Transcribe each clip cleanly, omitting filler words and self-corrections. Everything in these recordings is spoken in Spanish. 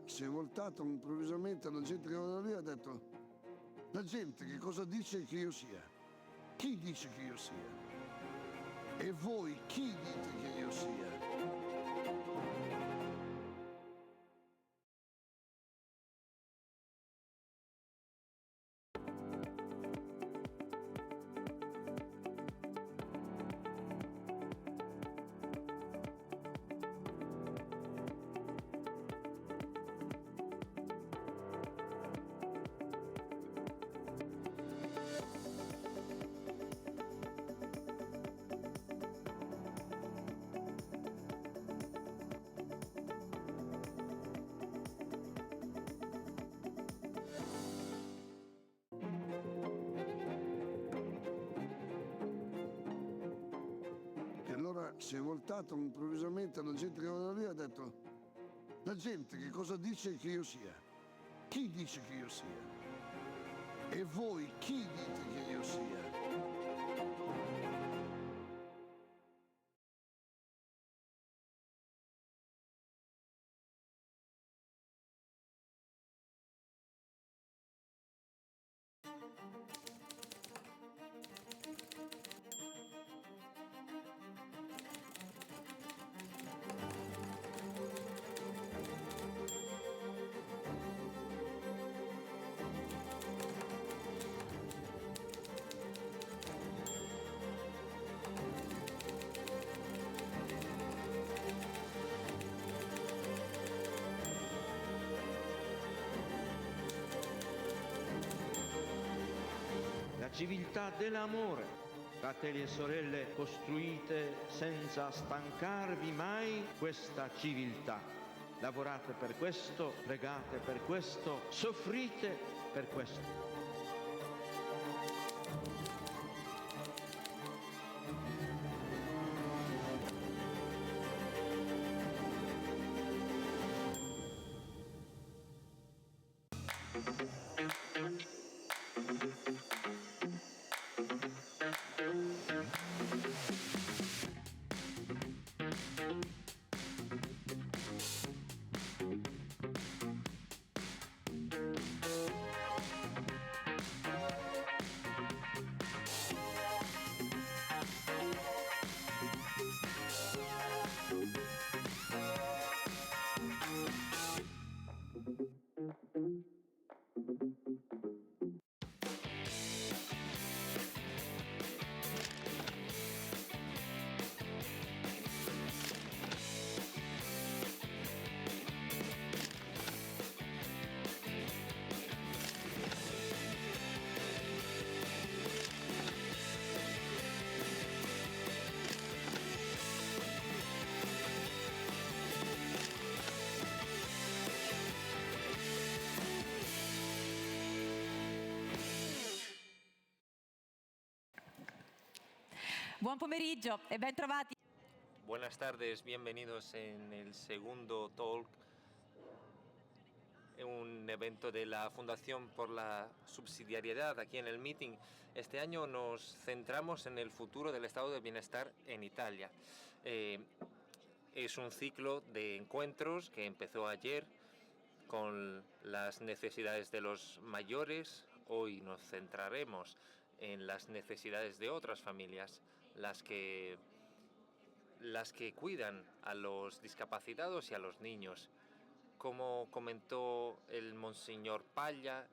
si è voltato improvvisamente alla gente che era lì e ha detto: la gente che cosa dice che io sia? Chi dice che io sia? E voi chi dite che io sia? Allora si è voltato improvvisamente alla gente che era lì e ha detto: la gente che cosa dice che io sia? Chi dice che io sia? E voi chi dite che io sia? La civiltà dell'amore, fratelli e sorelle, costruite senza stancarvi mai questa civiltà. Lavorate per questo, pregate per questo, soffrite per questo. Buon pomeriggio e ben trovati. Buenas tardes, bienvenidos en el segundo talk, un evento de la Fundación por la Subsidiariedad aquí en el meeting. Este año nos centramos en el futuro del estado de bienestar en Italia. Es un ciclo de encuentros que empezó ayer con las necesidades de los mayores. Hoy nos centraremos en las necesidades de otras familias, las que cuidan a los discapacitados y a los niños. Como comentó el Monseñor Paglia,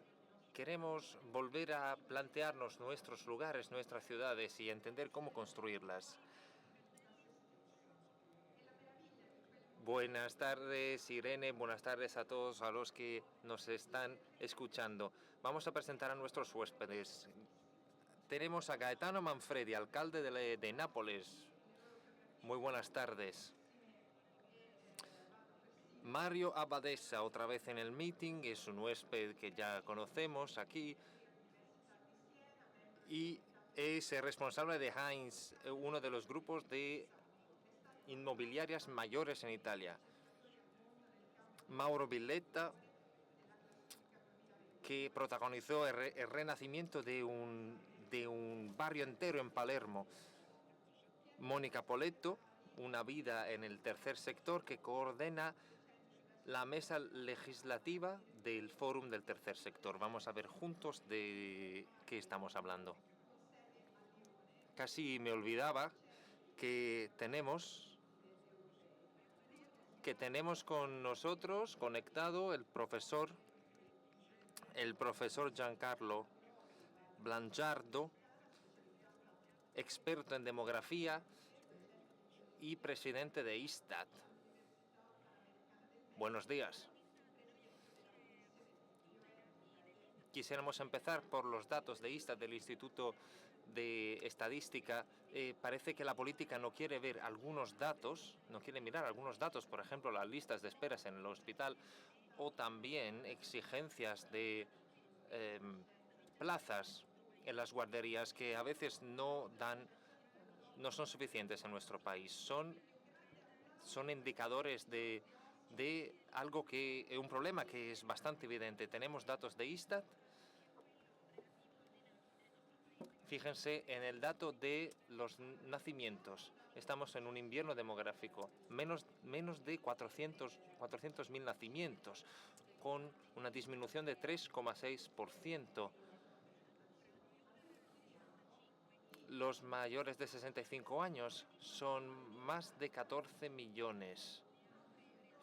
queremos volver a plantearnos nuestros lugares, nuestras ciudades y entender cómo construirlas. Buenas tardes, Irene, buenas tardes a todos a los que nos están escuchando. Vamos a presentar a nuestros huéspedes. Tenemos a Gaetano Manfredi, alcalde de Nápoles. Muy buenas tardes. Mario Abadessa, otra vez en el meeting, es un huésped que ya conocemos aquí y es el responsable de Heinz, uno de los grupos de inmobiliarias mayores en Italia. Mauro Villetta, que protagonizó el renacimiento de un barrio entero en Palermo. Mónica Poletto, una vida en el tercer sector, que coordena la mesa legislativa del Fórum del Tercer Sector. Vamos a ver juntos de qué estamos hablando. Casi me olvidaba que tenemos con nosotros conectado el profesor Giancarlo Blanchardo, experto en demografía y presidente de ISTAT. Buenos días. Quisiéramos empezar por los datos de ISTAT, del Instituto de Estadística. Parece que la política no quiere ver algunos datos, no quiere mirar algunos datos, por ejemplo, las listas de esperas en el hospital o también exigencias de plazas en las guarderías que a veces no son suficientes en nuestro país. Son indicadores de un problema que es bastante evidente. Tenemos datos de ISTAT. Fíjense en el dato de los nacimientos. Estamos en un invierno demográfico. Menos de 400.000 nacimientos, con una disminución de 3,6%. Los mayores de 65 años son más de 14 millones.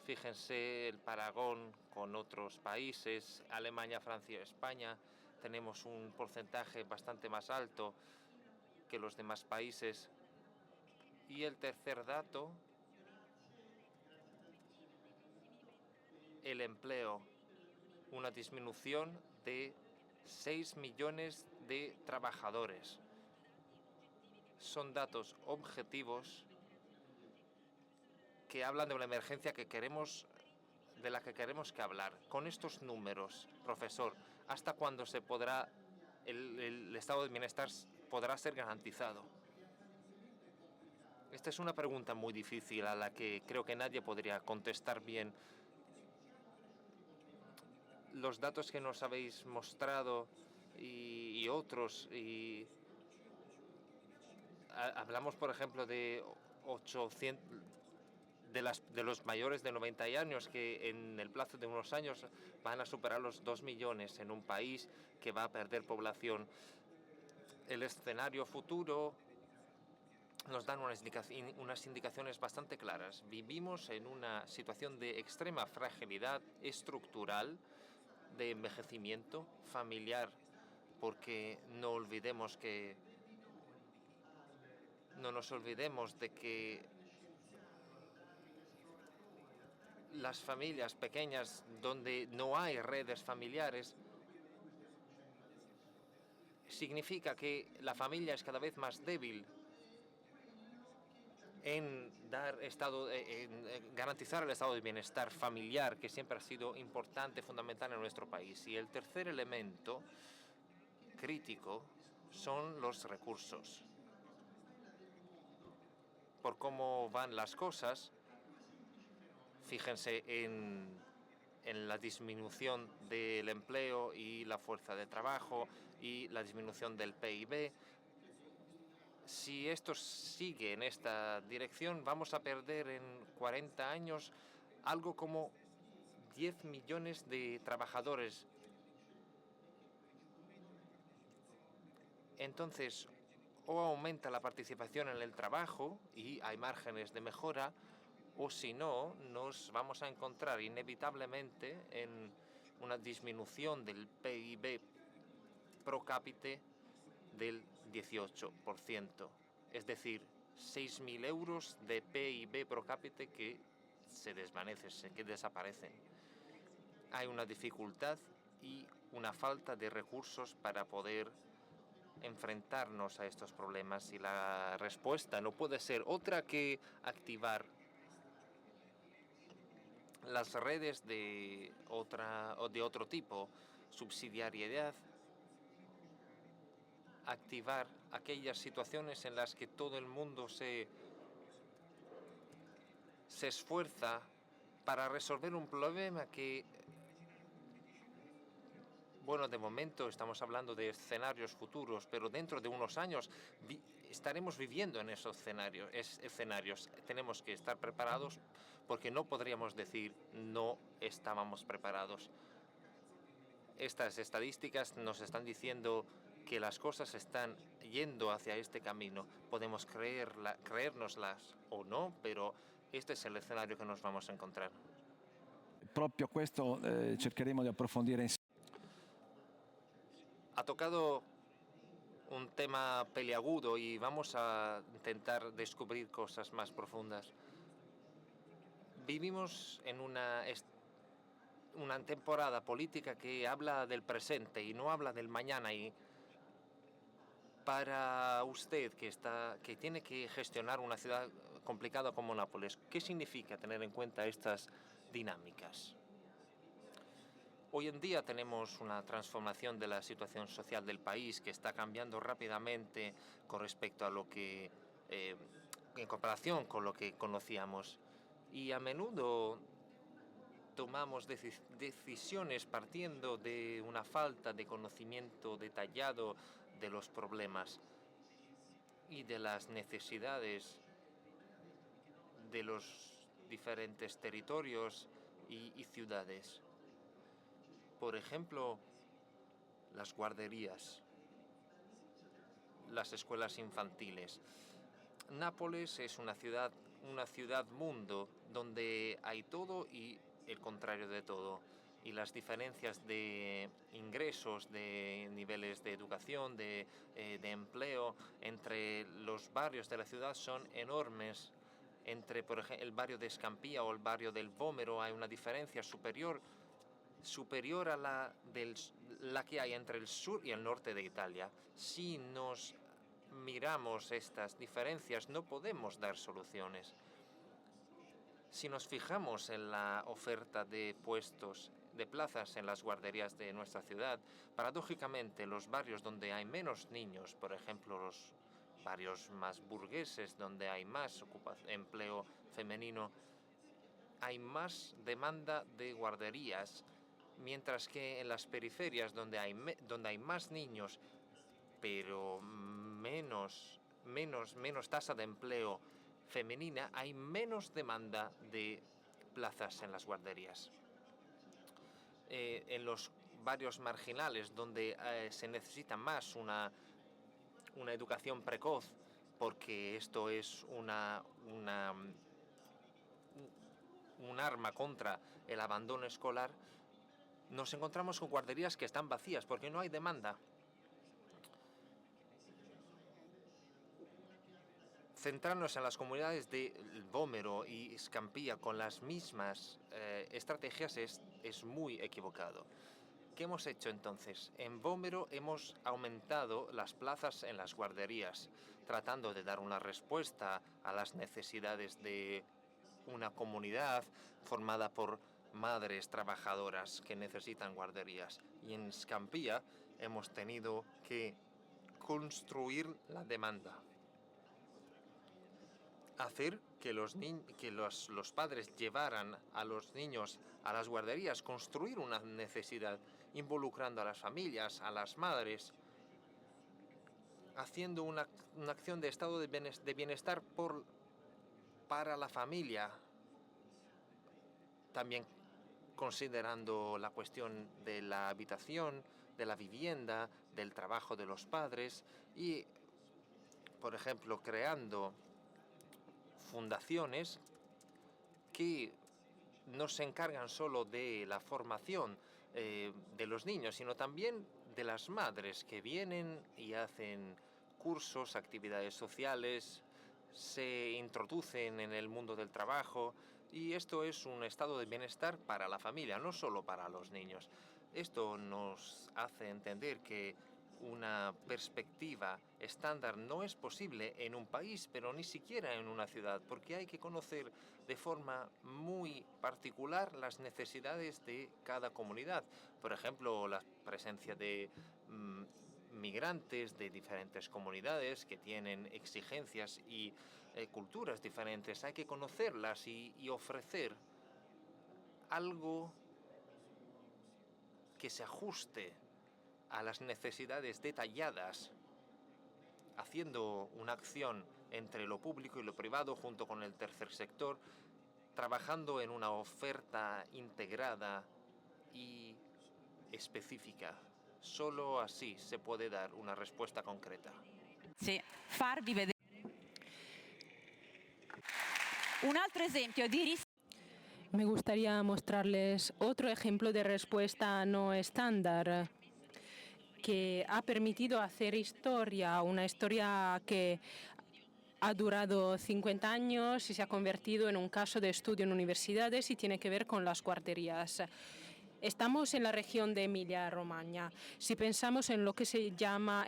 Fíjense el parangón con otros países, Alemania, Francia, España. Tenemos un porcentaje bastante más alto que los demás países. Y el tercer dato, el empleo, una disminución de 6 millones de trabajadores. Son datos objetivos que hablan de una emergencia de la que queremos que hablar. Con estos números, profesor, ¿hasta cuándo el estado de bienestar podrá ser garantizado? Esta es una pregunta muy difícil a la que creo que nadie podría contestar bien. Los datos que nos habéis mostrado y otros, hablamos, por ejemplo, de 800 de los mayores de 90 años que en el plazo de unos años van a superar los 2 millones en un país que va a perder población. El escenario futuro nos dan unas indicaciones bastante claras. Vivimos en una situación de extrema fragilidad estructural, de envejecimiento familiar, porque no nos olvidemos de que las familias pequeñas donde no hay redes familiares significa que la familia es cada vez más débil en garantizar el estado de bienestar familiar, que siempre ha sido importante, fundamental en nuestro país. Y el tercer elemento crítico son los recursos. Por cómo van las cosas, fíjense en la disminución del empleo y la fuerza de trabajo y la disminución del PIB. Si esto sigue en esta dirección, vamos a perder en 40 años algo como 10 millones de trabajadores. Entonces, o aumenta la participación en el trabajo y hay márgenes de mejora, o si no, nos vamos a encontrar inevitablemente en una disminución del PIB pro cápita del 18%. Es decir, 6.000 euros de PIB pro cápita que se desvanecen, que desaparecen. Hay una dificultad y una falta de recursos para poder enfrentarnos a estos problemas, y la respuesta no puede ser otra que activar las redes de otro tipo, subsidiariedad, activar aquellas situaciones en las que todo el mundo se esfuerza para resolver un problema que Bueno, de momento estamos hablando de escenarios futuros, pero dentro de unos años estaremos viviendo en esos escenarios. Tenemos que estar preparados porque no podríamos decir no estábamos preparados. Estas estadísticas nos están diciendo que las cosas están yendo hacia este camino. Podemos creérnoslas o no, pero este es el escenario que nos vamos a encontrar. Proprio questo cercheremo di approfondire insieme. Ha tocado un tema peliagudo y vamos a intentar descubrir cosas más profundas. Vivimos en una temporada política que habla del presente y no habla del mañana. Y para usted que tiene que gestionar una ciudad complicada como Nápoles, ¿qué significa tener en cuenta estas dinámicas? Hoy en día tenemos una transformación de la situación social del país que está cambiando rápidamente con respecto a lo que, en comparación con lo que conocíamos. Y a menudo tomamos decisiones partiendo de una falta de conocimiento detallado de los problemas y de las necesidades de los diferentes territorios y ciudades. Por ejemplo, las guarderías, las escuelas infantiles. Nápoles es una ciudad mundo donde hay todo y el contrario de todo. Y las diferencias de ingresos, de niveles de educación, de empleo entre los barrios de la ciudad son enormes. Entre, por ejemplo, el barrio de Scampia o el barrio del Vomero hay una diferencia superior a la que hay entre el sur y el norte de Italia. Si nos miramos estas diferencias, no podemos dar soluciones. Si nos fijamos en la oferta de puestos, de plazas en las guarderías de nuestra ciudad, paradójicamente los barrios donde hay menos niños, por ejemplo los barrios más burgueses, donde hay más empleo femenino, hay más demanda de guarderías, mientras que en las periferias donde hay más niños, pero menos tasa de empleo femenina, hay menos demanda de plazas en las guarderías. En los barrios marginales donde se necesita más una educación precoz, porque esto es un arma contra el abandono escolar, nos encontramos con guarderías que están vacías porque no hay demanda. Centrarnos en las comunidades de Vomero y Scampia con las mismas estrategias es muy equivocado. ¿Qué hemos hecho entonces? En Vomero hemos aumentado las plazas en las guarderías, tratando de dar una respuesta a las necesidades de una comunidad formada por madres trabajadoras que necesitan guarderías. Y en Scampia hemos tenido que construir la demanda. Hacer que los padres llevaran a los niños a las guarderías, construir una necesidad, involucrando a las familias, a las madres, haciendo una acción de estado de bienestar para la familia, también considerando la cuestión de la habitación, de la vivienda, del trabajo de los padres y, por ejemplo, creando fundaciones que no se encargan solo de la formación de los niños, sino también de las madres que vienen y hacen cursos, actividades sociales, se introducen en el mundo del trabajo, y esto es un estado de bienestar para la familia, no solo para los niños. Esto nos hace entender que una perspectiva estándar no es posible en un país, pero ni siquiera en una ciudad, porque hay que conocer de forma muy particular las necesidades de cada comunidad. Por ejemplo, la presencia de migrantes de diferentes comunidades que tienen exigencias y culturas diferentes. Hay que conocerlas y ofrecer algo que se ajuste a las necesidades detalladas, haciendo una acción entre lo público y lo privado junto con el tercer sector, trabajando en una oferta integrada y específica. Solo así se puede dar una respuesta concreta. Sì, farvi vedere un altro esempio di Me gustaría mostrarles otro ejemplo de respuesta no estándar que ha permitido hacer historia, una historia que ha durado 50 años y se ha convertido en un caso de estudio en universidades y tiene que ver con las guarderías. Estamos en la región de Emilia-Romagna. Si pensamos en el que se llama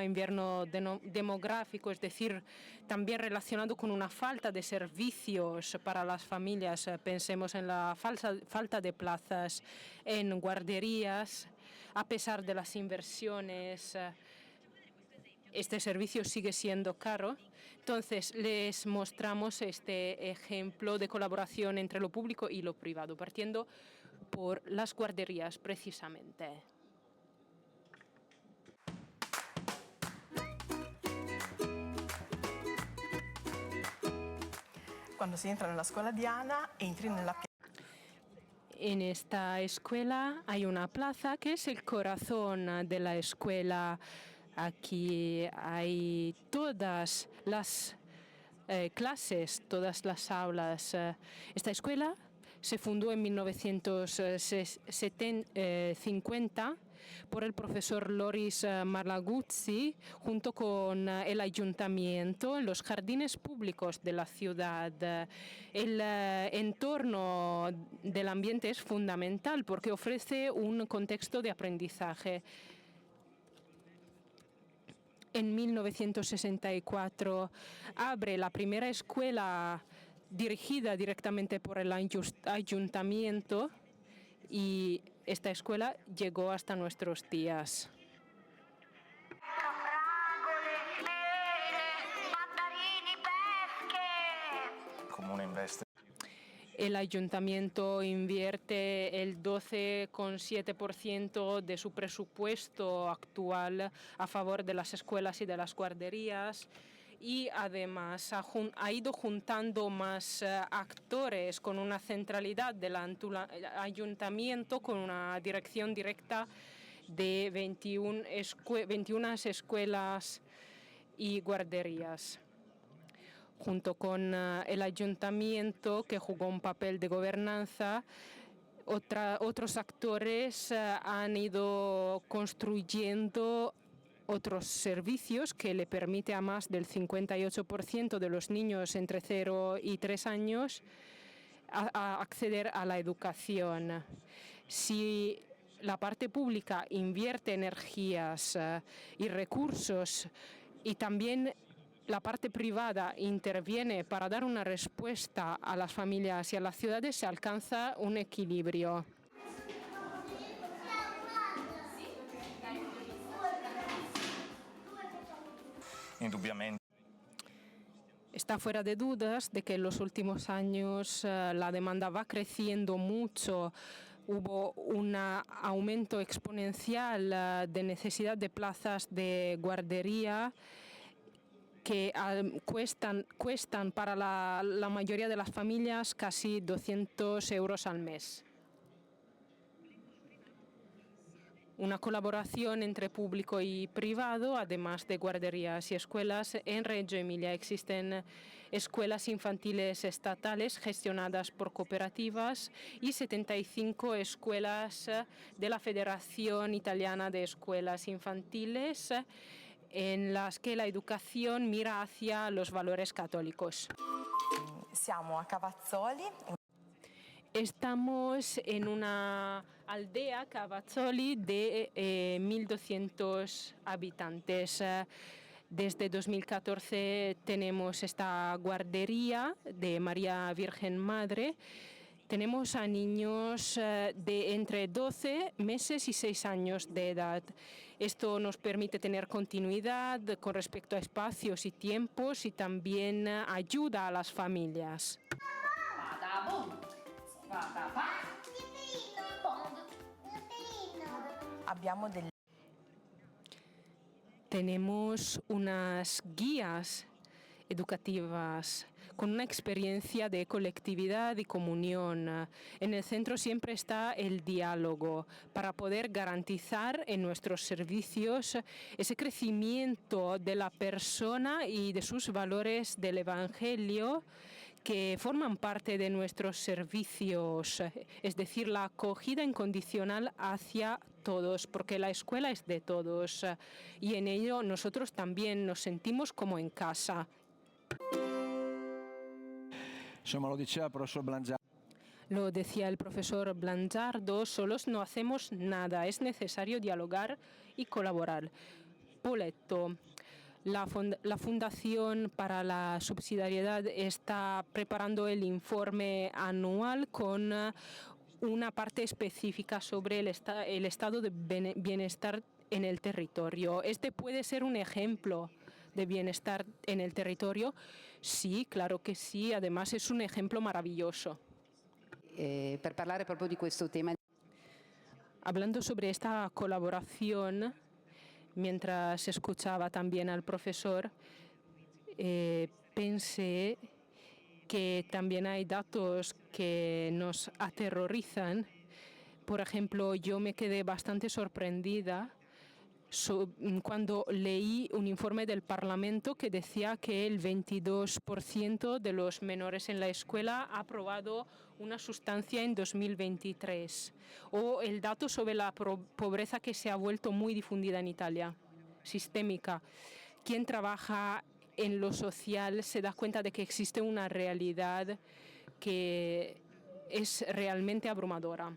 invierno demográfico, es decir, también relacionado con una falta de servicios para las familias, pensemos en la falta de plazas en guarderías, a pesar de las inversiones. Este servicio sigue siendo caro. Entonces, les mostramos este ejemplo de colaboración entre lo público y lo privado, partiendo por las guarderías precisamente. Quando si entra nella scuola Diana, entri nella En esta escuela hay una plaza que es el corazón de la escuela. Aquí hay todas las clases, todas las aulas. Esta escuela se fundó en 1950 por el profesor Loris Malaguzzi junto con el ayuntamiento en los jardines públicos de la ciudad. El entorno del ambiente es fundamental porque ofrece un contexto de aprendizaje. En 1964 abre la primera escuela dirigida directamente por el ayuntamiento y esta escuela llegó hasta nuestros días. comune investe. El ayuntamiento invierte el 12,7% de su presupuesto actual a favor de las escuelas y de las guarderías. Y además ha ido juntando más actores con una centralidad del ayuntamiento, con una dirección directa de 21 escuelas y guarderías. Junto con el ayuntamiento, que jugó un papel de gobernanza, otros actores han ido construyendo otros servicios que le permite a más del 58% de los niños entre 0 y 3 años a acceder a la educación. Si la parte pública invierte energías y recursos y también la parte privada interviene para dar una respuesta a las familias y a las ciudades, se alcanza un equilibrio. Indubbiamente. Está fuera de dudas de que en los últimos años la demanda va creciendo mucho. Hubo un aumento exponencial de necesidad de plazas de guardería que cuestan para la mayoría de las familias casi 200 euros al mes. Una colaboración entre público y privado, además de guarderías y escuelas. En Reggio Emilia existen escuelas infantiles estatales gestionadas por cooperativas y 75 escuelas de la Federación Italiana de Escuelas Infantiles, en las que la educación mira hacia los valores católicos. Siamo a Cavazzoli. Estamos en una aldea, Cavazzoli, de 1.200 habitantes. Desde 2014 tenemos esta guardería de María Virgen Madre. Tenemos a niños de entre 12 meses y 6 años de edad. Esto nos permite tener continuidad con respecto a espacios y tiempos y también ayuda a las familias. Abbiamo tenemos unas guías educativas con una experiencia de colectividad y comunión. En el centro siempre está el diálogo para poder garantizar en nuestros servicios ese crecimiento de la persona y de sus valores del Evangelio que forman parte de nuestros servicios, es decir, la acogida incondicional hacia todos, porque la escuela es de todos y en ello nosotros también nos sentimos como en casa. Insomma, lo diceva il professor Blangiardo. Lo decía el profesor Blangiardo, solos no hacemos nada, es necesario dialogar y colaborar. Poletto, la Fundación para la Subsidiariedad está preparando el informe anual con una parte específica sobre el estado de bienestar en el territorio. Este puede ser un ejemplo de bienestar en el territorio. Sí, claro que sí, además es un ejemplo maravilloso. Per parlare proprio di questo tema. Hablando sobre esta colaboración, mientras escuchaba también al profesor, pensé que también hay datos que nos aterrorizan. Por ejemplo, yo me quedé bastante sorprendida cuando leí un informe del Parlamento que decía que el 22% de los menores en la escuela ha probado una sustancia en 2023. O el dato sobre la pobreza que se ha vuelto muy difundida en Italia, sistémica. Quien trabaja en lo social se da cuenta de que existe una realidad que es realmente abrumadora.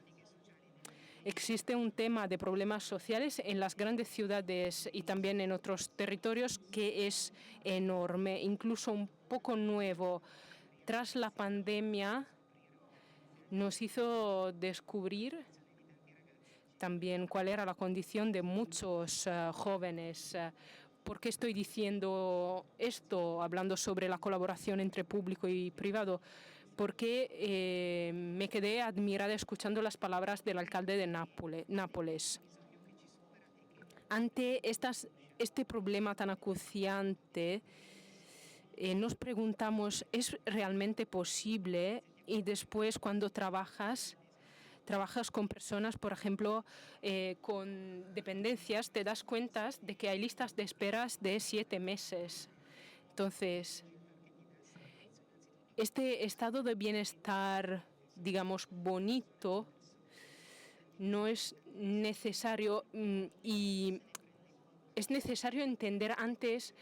Existe un tema de problemas sociales en las grandes ciudades y también en otros territorios que es enorme, incluso un poco nuevo. Tras la pandemia nos hizo descubrir también cuál era la condición de muchos jóvenes. ¿Por qué estoy diciendo esto, hablando sobre la colaboración entre público y privado? Porque me quedé admirada escuchando las palabras del alcalde de Nápoles. Ante este problema tan acuciante, nos preguntamos, ¿es realmente posible? Y después, cuando trabajas con personas, por ejemplo, con dependencias, te das cuenta de que hay listas de esperas de 7 meses. Entonces, este estado de bienestar, digamos, bonito, no es necesario y es necesario entender antes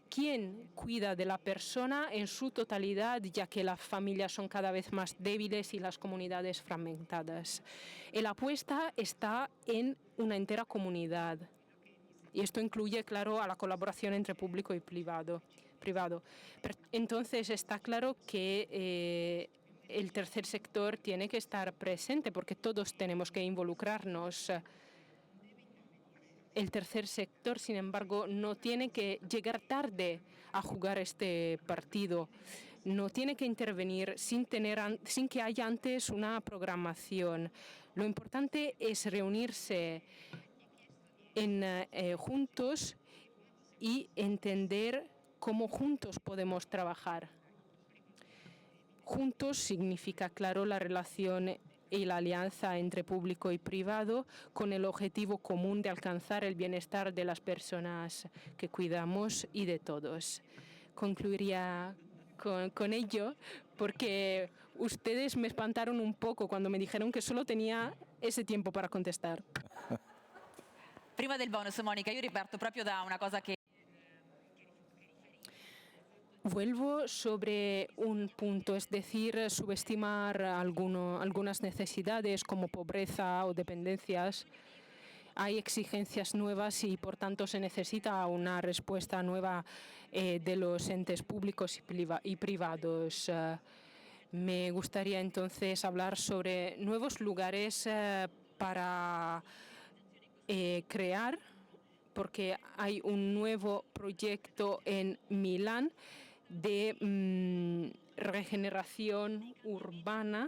quién cuida de la persona en su totalidad, ya que las familias son cada vez más débiles y las comunidades fragmentadas. La apuesta está en una entera comunidad y esto incluye, claro, a la colaboración entre público y privado. Entonces está claro que el tercer sector tiene que estar presente porque todos tenemos que involucrarnos. El tercer sector, sin embargo, no tiene que llegar tarde a jugar este partido. No tiene que intervenir sin que haya antes una programación. Lo importante es reunirse juntos y entender cómo juntos podemos trabajar. Juntos significa, claro, la relación y la alianza entre público y privado con el objetivo común de alcanzar el bienestar de las personas que cuidamos y de todos. Concluiría con ello porque ustedes me espantaron un poco cuando me dijeron que solo tenía ese tiempo para contestar. Prima del bonus, Monica, io riparto proprio da una cosa che Vuelvo sobre un punto, es decir, subestimar algunas necesidades como pobreza o dependencias. Hay exigencias nuevas y, por tanto, se necesita una respuesta nueva de los entes públicos y privados. Me gustaría entonces hablar sobre nuevos lugares para crear, porque hay un nuevo proyecto en Milán de regeneración urbana.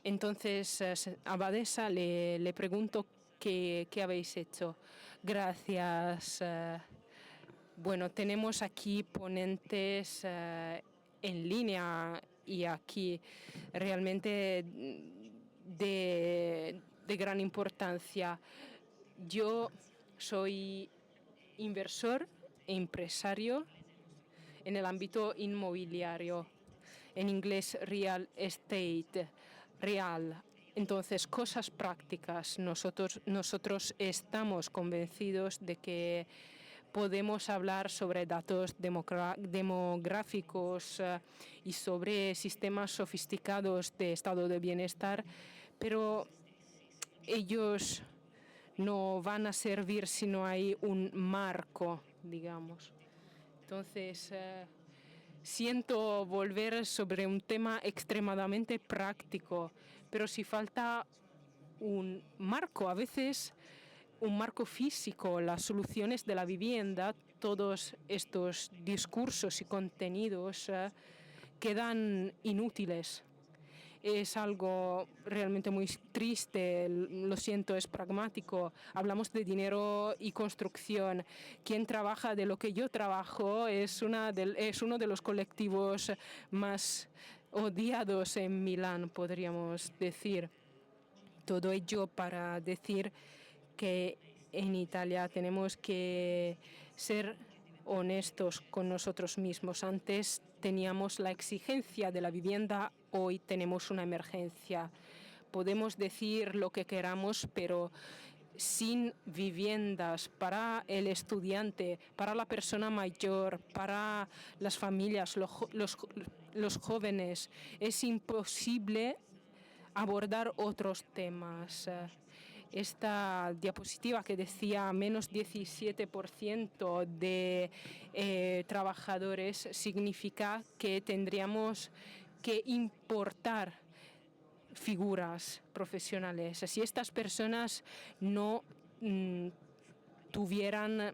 Entonces, abadesa, le pregunto qué habéis hecho. Gracias, Bueno, tenemos aquí ponentes en línea y aquí realmente de gran importancia. Yo soy inversor e empresario en el ámbito inmobiliario, en inglés real estate, real. Entonces, cosas prácticas. Nosotros estamos convencidos de que podemos hablar sobre datos demográficos y sobre sistemas sofisticados de estado de bienestar, pero ellos no van a servir si no hay un marco, digamos. Entonces, siento volver sobre un tema extremadamente práctico, pero si falta un marco, a veces un marco físico, las soluciones de la vivienda, todos estos discursos y contenidos quedan inútiles. Es algo realmente muy triste, lo siento, es pragmático. Hablamos de dinero y construcción. Quien trabaja de lo que yo trabajo es uno de los colectivos más odiados en Milán, podríamos decir. Todo ello para decir que en Italia tenemos que ser honestos con nosotros mismos. Antes teníamos la exigencia de la vivienda, hoy tenemos una emergencia. Podemos decir lo que queramos, pero sin viviendas para el estudiante, para la persona mayor, para las familias, los jóvenes, es imposible abordar otros temas. Esta diapositiva que decía menos 17% de trabajadores significa que tendríamos que importar figuras profesionales. Si estas personas no tuvieran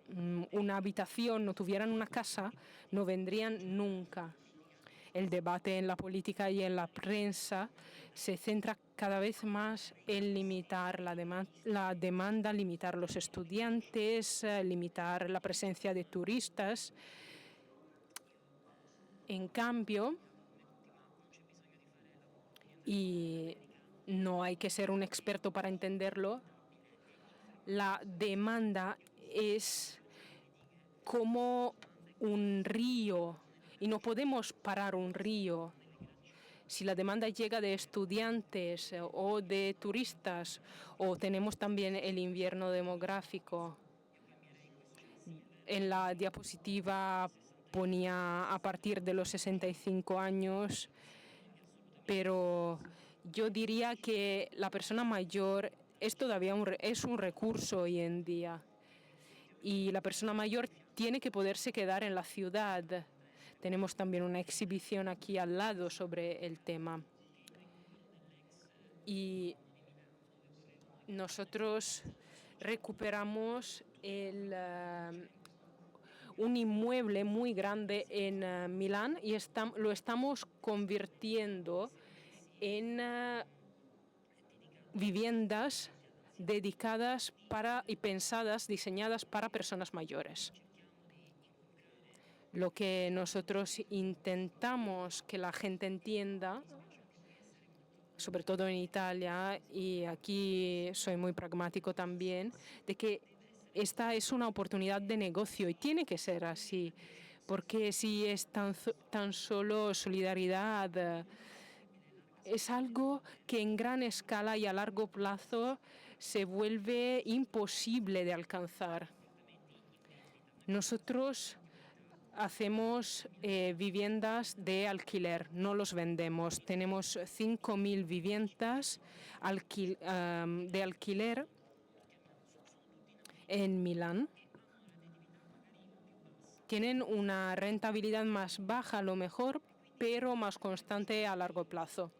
una habitación, no tuvieran una casa, no vendrían nunca. El debate en la política y en la prensa se centra cada vez más en limitar la demanda, limitar los estudiantes, limitar la presencia de turistas. En cambio, y no hay que ser un experto para entenderlo, la demanda es como un río y no podemos parar un río. Si la demanda llega de estudiantes o de turistas, o tenemos también el invierno demográfico. En la diapositiva ponía a partir de los 65 años, pero yo diría que la persona mayor es todavía un recurso hoy en día. Y la persona mayor tiene que poderse quedar en la ciudad. Tenemos también una exhibición aquí al lado sobre el tema. Y nosotros recuperamos un inmueble muy grande en Milán y lo estamos convirtiendo en viviendas dedicadas y pensadas, diseñadas para personas mayores. Lo que nosotros intentamos que la gente entienda, sobre todo en Italia, y aquí soy muy pragmático también, de que esta es una oportunidad de negocio y tiene que ser así, porque si es tan solo solidaridad, es algo que en gran escala y a largo plazo se vuelve imposible de alcanzar. Nosotros hacemos viviendas de alquiler, no los vendemos. Tenemos 5.000 viviendas de alquiler en Milán. Tienen una rentabilidad más baja a lo mejor, pero más constante a largo plazo.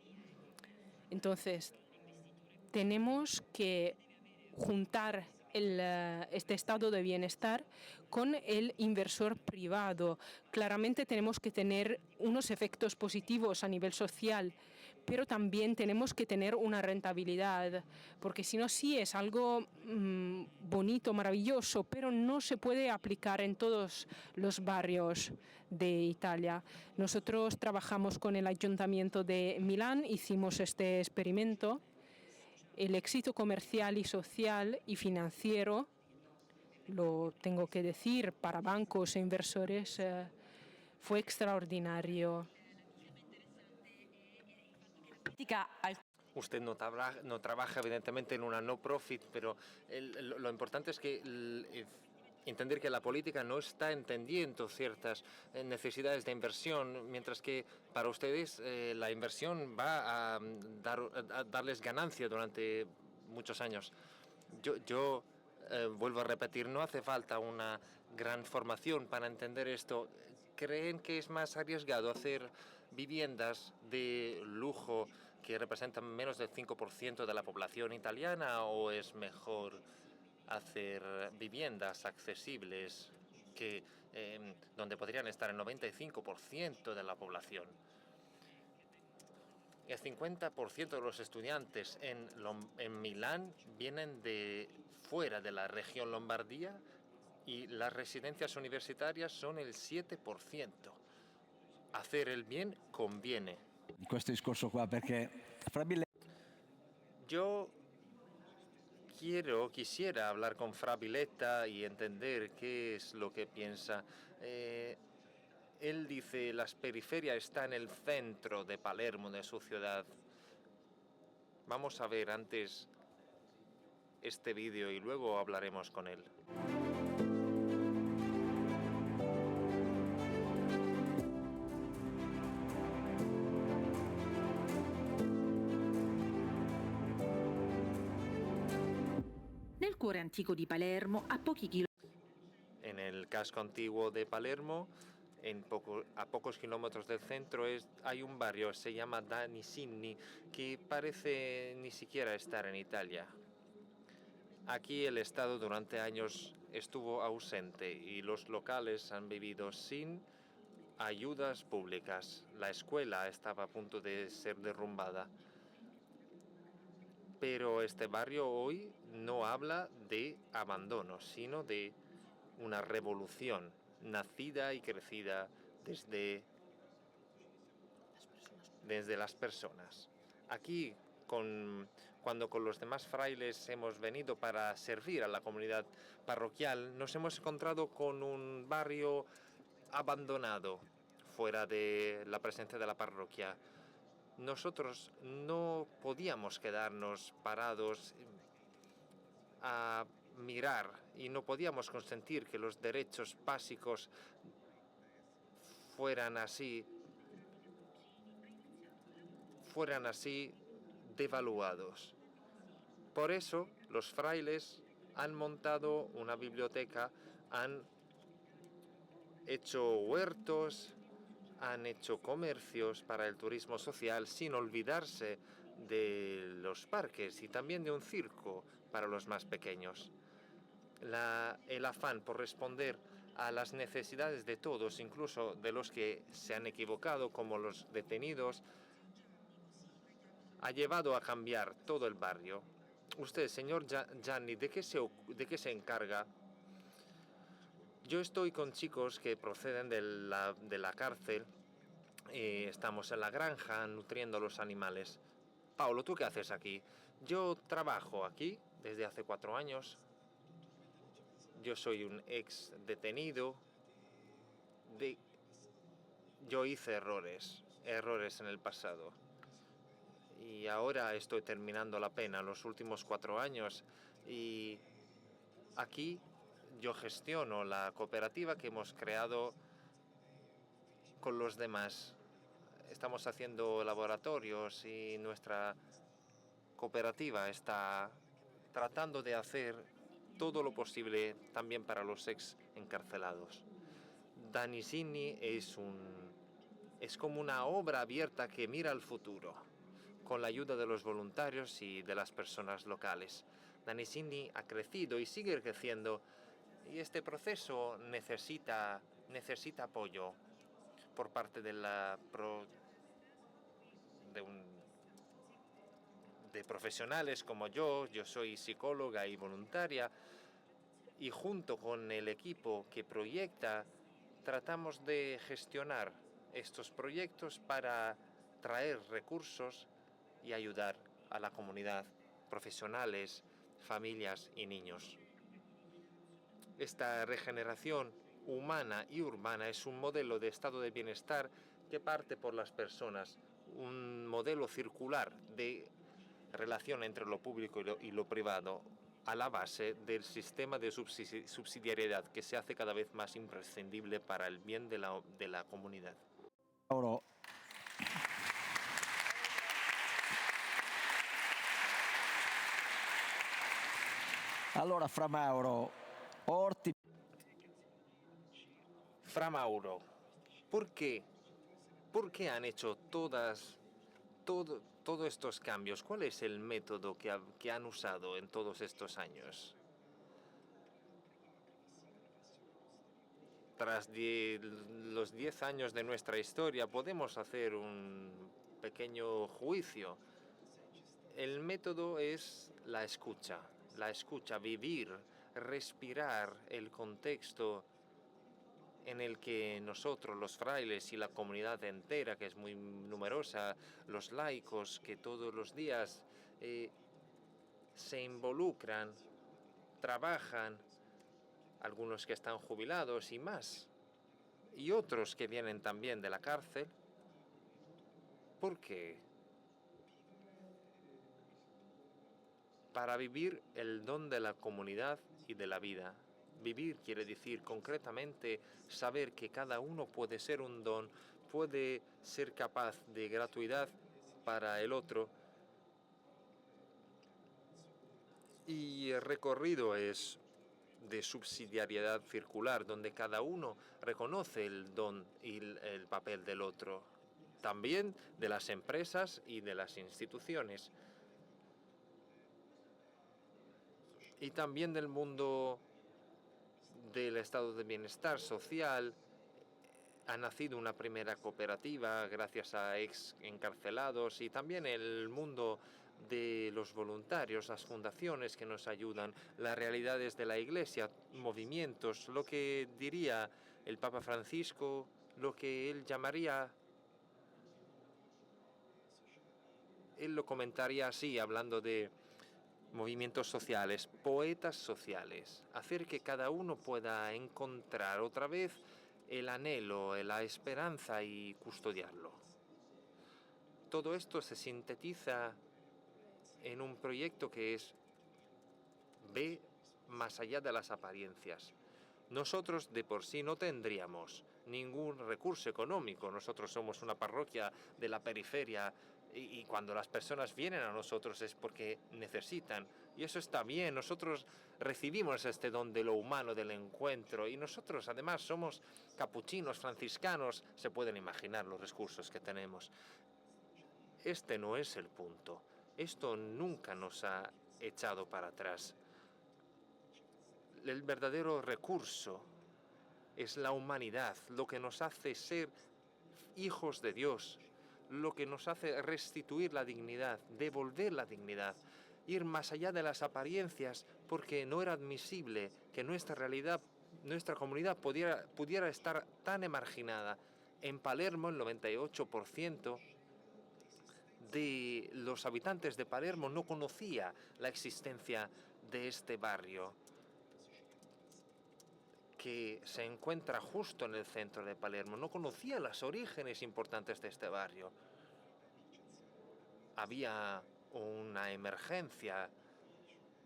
Entonces, tenemos que juntar este estado de bienestar con el inversor privado. Claramente tenemos que tener unos efectos positivos a nivel social, pero también tenemos que tener una rentabilidad, porque si no, sí es algo bonito, maravilloso, pero no se puede aplicar en todos los barrios de Italia. Nosotros trabajamos con el Ayuntamiento de Milán, hicimos este experimento. El éxito comercial y social y financiero, lo tengo que decir, para bancos e inversores fue extraordinario. Usted no trabaja evidentemente en una no profit, pero lo importante es que entender que la política no está entendiendo ciertas necesidades de inversión, mientras que para ustedes la inversión va a darles ganancia durante muchos años. Yo vuelvo a repetir, no hace falta una gran formación para entender esto. ¿Creen que es más arriesgado hacer viviendas de lujo que representan menos del 5% de la población italiana, o es mejor hacer viviendas accesibles que, donde podrían estar el 95% de la población? El 50% de los estudiantes en Milán vienen de fuera de la región Lombardía y las residencias universitarias son el 7%. Hacer el bien conviene. Questo discorso qua, perché Yo quisiera hablar con Fra Villetta y entender qué es lo que piensa. Él dice, las periferias están en el centro de Palermo, de su ciudad. Vamos a ver antes este vídeo y luego hablaremos con él. Nel cuore antico di Palermo, a pochi chilometri. En el casco antiguo de Palermo, a pocos kilómetros del centro, hay un barrio, se llama Danisinni, que parece ni siquiera estar en Italia. Aquí el Estado durante años estuvo ausente y los locales han vivido sin ayudas públicas. La escuela estaba a punto de ser derrumbada. Pero este barrio hoy no habla de abandono, sino de una revolución nacida y crecida desde las personas. Aquí, cuando con los demás frailes hemos venido para servir a la comunidad parroquial, nos hemos encontrado con un barrio abandonado, fuera de la presencia de la parroquia. Nosotros no podíamos quedarnos parados a mirar y no podíamos consentir que los derechos básicos fueran así devaluados. Por eso los frailes han montado una biblioteca, han hecho huertos, han hecho comercios para el turismo social sin olvidarse de los parques y también de un circo para los más pequeños. El afán por responder a las necesidades de todos, incluso de los que se han equivocado, como los detenidos, ha llevado a cambiar todo el barrio. Usted, señor Gianni, ¿de qué se encarga? Yo estoy con chicos que proceden de la cárcel y estamos en la granja nutriendo a los animales. Paolo, ¿tú qué haces aquí? Yo trabajo aquí desde hace 4 años. Yo soy un ex detenido. Yo hice errores en el pasado. Y ahora estoy terminando la pena, los últimos 4 años. Y aquí yo gestiono la cooperativa que hemos creado con los demás. Estamos haciendo laboratorios y nuestra cooperativa está tratando de hacer todo lo posible también para los ex encarcelados. Danisinni es como una obra abierta que mira al futuro, con la ayuda de los voluntarios y de las personas locales. Danesini ha crecido y sigue creciendo, y este proceso necesita apoyo por parte de de profesionales como yo soy psicóloga y voluntaria, y junto con el equipo que proyecta tratamos de gestionar estos proyectos para traer recursos y ayudar a la comunidad, profesionales, familias y niños. Esta regeneración humana y urbana es un modelo de estado de bienestar que parte por las personas, un modelo circular de relación entre lo público y lo privado a la base del sistema de subsidiariedad que se hace cada vez más imprescindible para el bien de la comunidad. Mauro. Allora, Fra Mauro, Orti. Fra Mauro, ¿por qué han hecho todos estos cambios? ¿Cuál es el método que han usado en todos estos años? Tras los 10 años de nuestra historia podemos hacer un pequeño juicio. El método es la escucha, vivir, respirar el contexto en el que nosotros, los frailes y la comunidad entera, que es muy numerosa, los laicos que todos los días se involucran, trabajan, algunos que están jubilados y más, y otros que vienen también de la cárcel. ¿Por qué? Para vivir el don de la comunidad y de la vida. Vivir quiere decir concretamente saber que cada uno puede ser un don, puede ser capaz de gratuidad para el otro. Y el recorrido es de subsidiariedad circular, donde cada uno reconoce el don y el papel del otro, también de las empresas y de las instituciones, y también del mundo del estado de bienestar social. Ha nacido una primera cooperativa gracias a ex encarcelados, y también el mundo de los voluntarios, las fundaciones que nos ayudan, las realidades de la Iglesia, movimientos, lo que diría el Papa Francisco, lo que él llamaría, él lo comentaría así, hablando de movimientos sociales, poetas sociales, hacer que cada uno pueda encontrar otra vez el anhelo, la esperanza y custodiarlo. Todo esto se sintetiza en un proyecto que es ve más allá de las apariencias. Nosotros de por sí no tendríamos ningún recurso económico. Nosotros somos una parroquia de la periferia y cuando las personas vienen a nosotros es porque necesitan. Y eso está bien. Nosotros recibimos este don de lo humano, del encuentro. Y nosotros además somos capuchinos, franciscanos. Se pueden imaginar los recursos que tenemos. Este no es el punto. Esto nunca nos ha echado para atrás. El verdadero recurso es la humanidad, lo que nos hace ser hijos de Dios, lo que nos hace restituir la dignidad, devolver la dignidad, ir más allá de las apariencias, porque no era admisible que nuestra realidad, nuestra comunidad pudiera estar tan emarginada. En Palermo, el 98% de los habitantes de Palermo no conocía la existencia de este barrio, que se encuentra justo en el centro de Palermo. No conocía los orígenes importantes de este barrio. Había una emergencia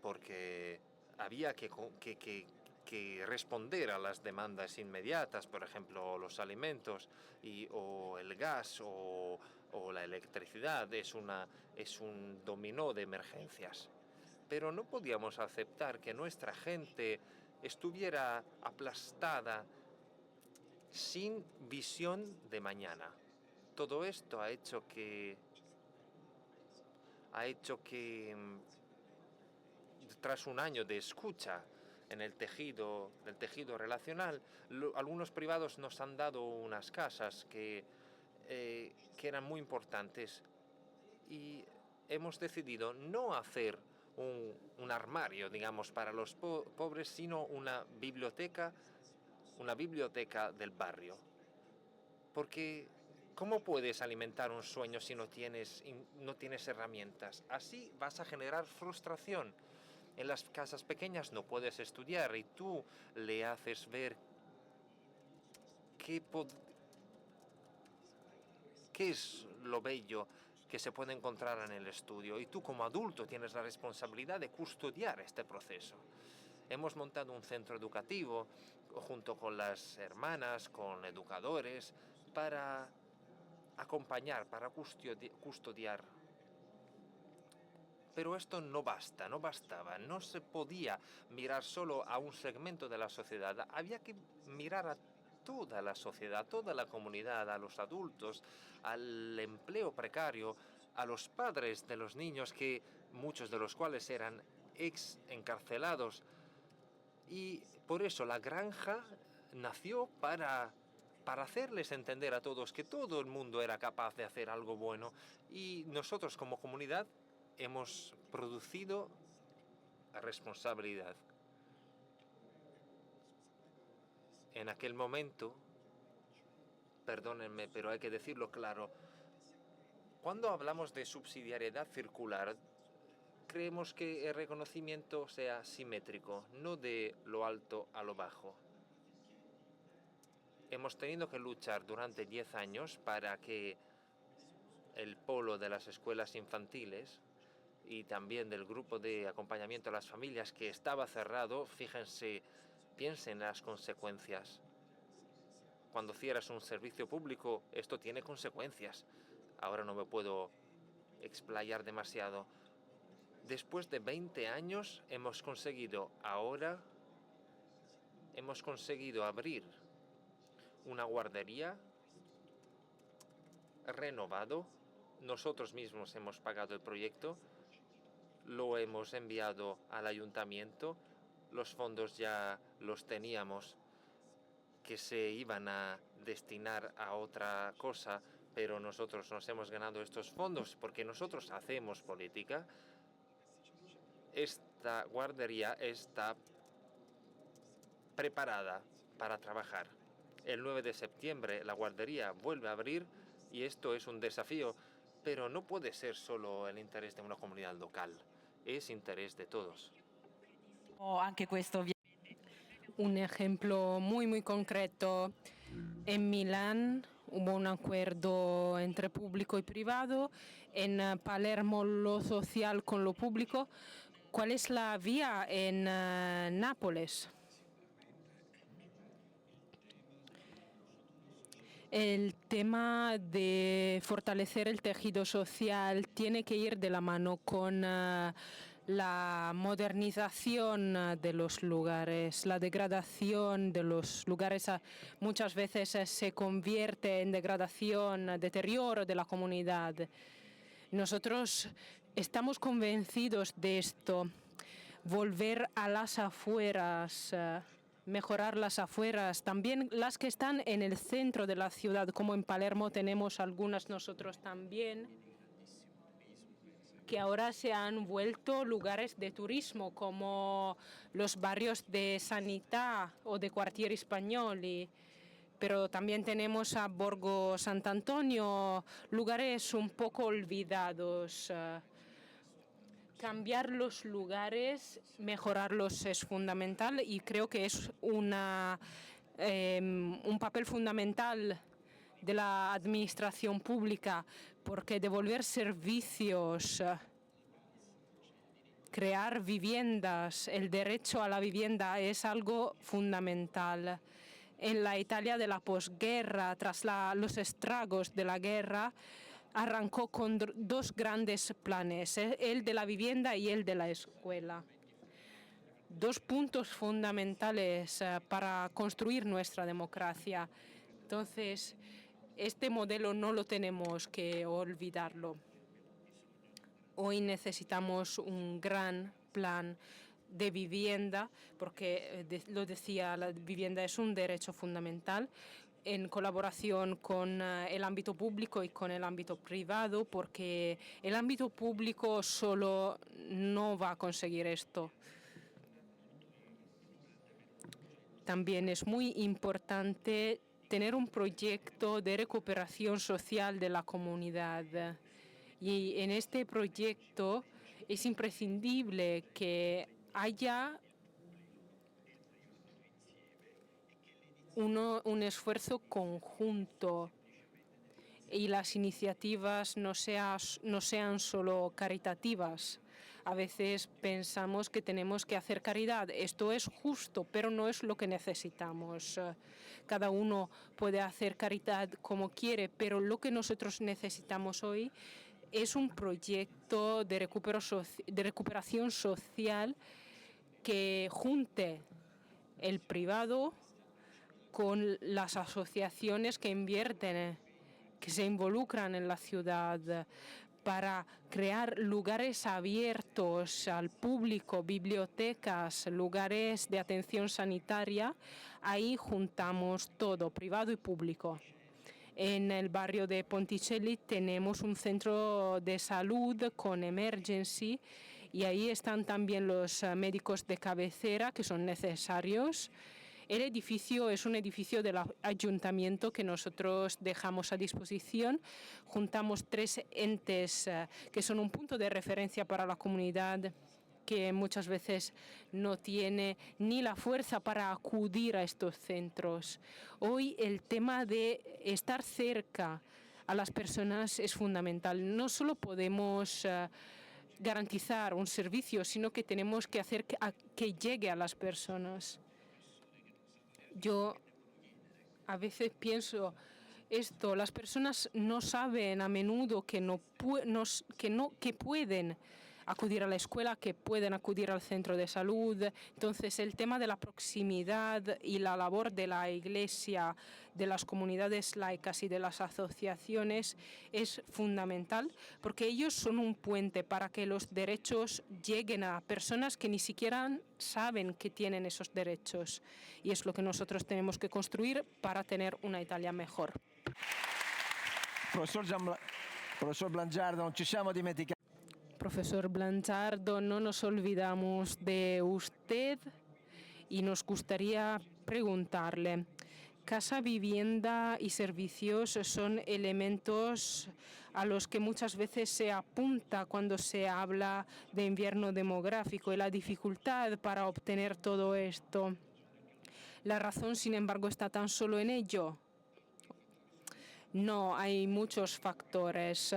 porque había que responder a las demandas inmediatas, por ejemplo, los alimentos o el gas o la electricidad. Es un dominó de emergencias. Pero no podíamos aceptar que nuestra gente estuviera aplastada sin visión de mañana. Todo esto ha hecho que tras un año de escucha en el tejido relacional, algunos privados nos han dado unas casas que eran muy importantes y hemos decidido no hacer un armario, digamos, para los pobres, sino una biblioteca del barrio. Porque ¿cómo puedes alimentar un sueño si no tienes herramientas? Así vas a generar frustración. En las casas pequeñas no puedes estudiar y tú le haces ver qué es lo bello que se puede encontrar en el estudio, y tú como adulto tienes la responsabilidad de custodiar este proceso. Hemos montado un centro educativo junto con las hermanas, con educadores, para acompañar, para custodiar. Pero esto no bastaba, no se podía mirar solo a un segmento de la sociedad, había que mirar a toda la sociedad, toda la comunidad, a los adultos, al empleo precario, a los padres de los niños, que muchos de los cuales eran encarcelados. Y por eso la granja nació para hacerles entender a todos que todo el mundo era capaz de hacer algo bueno, y nosotros como comunidad hemos producido responsabilidad. En aquel momento, perdónenme, pero hay que decirlo claro, cuando hablamos de subsidiariedad circular, creemos que el reconocimiento sea simétrico, no de lo alto a lo bajo. Hemos tenido que luchar durante 10 años para que el polo de las escuelas infantiles y también del grupo de acompañamiento a las familias, que estaba cerrado, piensen en las consecuencias. Cuando cierras un servicio público, esto tiene consecuencias. Ahora no me puedo explayar demasiado. Después de 20 años hemos conseguido abrir una guardería renovado. Nosotros mismos hemos pagado el proyecto, lo hemos enviado al ayuntamiento, los fondos ya los teníamos, que se iban a destinar a otra cosa, pero nosotros nos hemos ganado estos fondos porque nosotros hacemos política. Esta guardería está preparada para trabajar. El 9 de septiembre la guardería vuelve a abrir y esto es un desafío, pero no puede ser solo el interés de una comunidad local, es interés de todos. Anche questo Un ejemplo muy concreto. En Milán hubo un acuerdo entre público y privado. En Palermo lo social con lo público. ¿Cuál es la vía en Nápoles? El tema de fortalecer el tejido social tiene que ir de la mano con la modernización de los lugares. La degradación de los lugares muchas veces se convierte en degradación, deterioro de la comunidad. Nosotros estamos convencidos de esto. Volver a las afueras, mejorar las afueras, también las que están en el centro de la ciudad, como en Palermo tenemos algunas nosotros también, que ahora se han vuelto lugares de turismo, como los barrios de Sanità o de Quartieri Spagnoli. Pero también tenemos a Borgo Sant'Antonio, lugares un poco olvidados. Cambiar los lugares, mejorarlos es fundamental, y creo que es un papel fundamental de la administración pública, porque devolver servicios, crear viviendas, el derecho a la vivienda es algo fundamental. En la Italia de la posguerra, tras los estragos de la guerra, arrancó con dos grandes planes, el de la vivienda y el de la escuela. Dos puntos fundamentales para construir nuestra democracia. Entonces, este modelo no lo tenemos que olvidarlo. Hoy necesitamos un gran plan de vivienda, porque lo decía, la vivienda es un derecho fundamental, en colaboración con el ámbito público y con el ámbito privado, porque el ámbito público solo no va a conseguir esto. También es muy importante tener un proyecto de recuperación social de la comunidad. Y en este proyecto es imprescindible que haya un esfuerzo conjunto y las iniciativas no sean solo caritativas. A veces pensamos que tenemos que hacer caridad. Esto es justo, pero no es lo que necesitamos. Cada uno puede hacer caridad como quiere, pero lo que nosotros necesitamos hoy es un proyecto de recuperación social que junte el privado con las asociaciones que invierten, que se involucran en la ciudad, para crear lugares abiertos al público, bibliotecas, lugares de atención sanitaria. Ahí juntamos todo, privado y público. En el barrio de Ponticelli tenemos un centro de salud con emergency y ahí están también los médicos de cabecera que son necesarios. El edificio es un edificio del ayuntamiento que nosotros dejamos a disposición. Juntamos 3 entes que son un punto de referencia para la comunidad que muchas veces no tiene ni la fuerza para acudir a estos centros. Hoy el tema de estar cerca a las personas es fundamental. No solo podemos garantizar un servicio, sino que tenemos que hacer que llegue a las personas. Yo a veces pienso esto, las personas no saben a menudo que pueden acudir a la escuela, que pueden acudir al centro de salud. Entonces, el tema de la proximidad y la labor de la Iglesia, de las comunidades laicas y de las asociaciones es fundamental, porque ellos son un puente para que los derechos lleguen a personas que ni siquiera saben que tienen esos derechos. Y es lo que nosotros tenemos que construir para tener una Italia mejor. Profesor Blangiardo, non ci siamo dimenticati. Profesor Blangiardo, no nos olvidamos de usted y nos gustaría preguntarle, casa, vivienda y servicios son elementos a los que muchas veces se apunta cuando se habla de invierno demográfico y la dificultad para obtener todo esto. La razón, sin embargo, está tan solo en ello. No, hay muchos factores.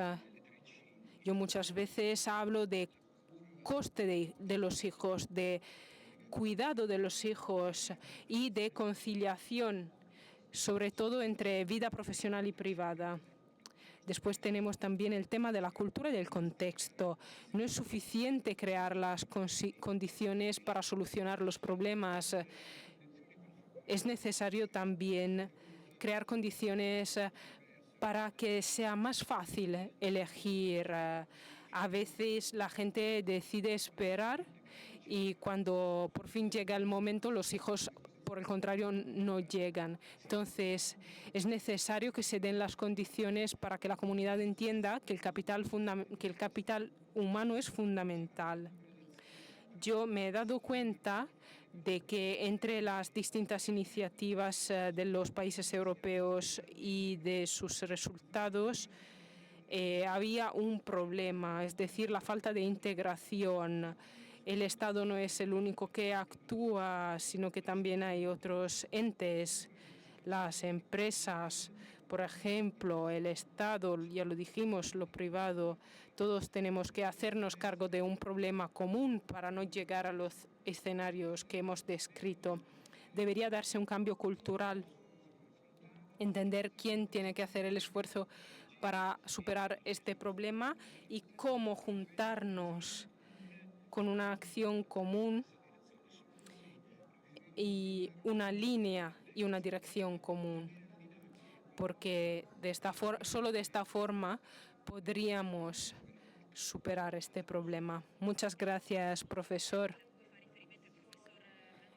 Yo muchas veces hablo de coste de los hijos, de cuidado de los hijos y de conciliación, sobre todo entre vida profesional y privada. Después tenemos también el tema de la cultura y del contexto. No es suficiente crear las condiciones para solucionar los problemas. Es necesario también crear condiciones para que sea más fácil elegir. A veces la gente decide esperar y cuando por fin llega el momento, los hijos, por el contrario, no llegan. Entonces, es necesario que se den las condiciones para que la comunidad entienda que el capital humano es fundamental. Yo me he dado cuenta de que entre las distintas iniciativas de los países europeos y de sus resultados había un problema, es decir, la falta de integración. El Estado no es el único que actúa, sino que también hay otros entes, las empresas, por ejemplo, el Estado, ya lo dijimos, lo privado. Todos tenemos que hacernos cargo de un problema común para no llegar a los escenarios que hemos descrito. Debería darse un cambio cultural, entender quién tiene que hacer el esfuerzo para superar este problema y cómo juntarnos con una acción común y una línea y una dirección común. Porque solo de esta forma podríamos superar este problema. Muchas gracias, profesor.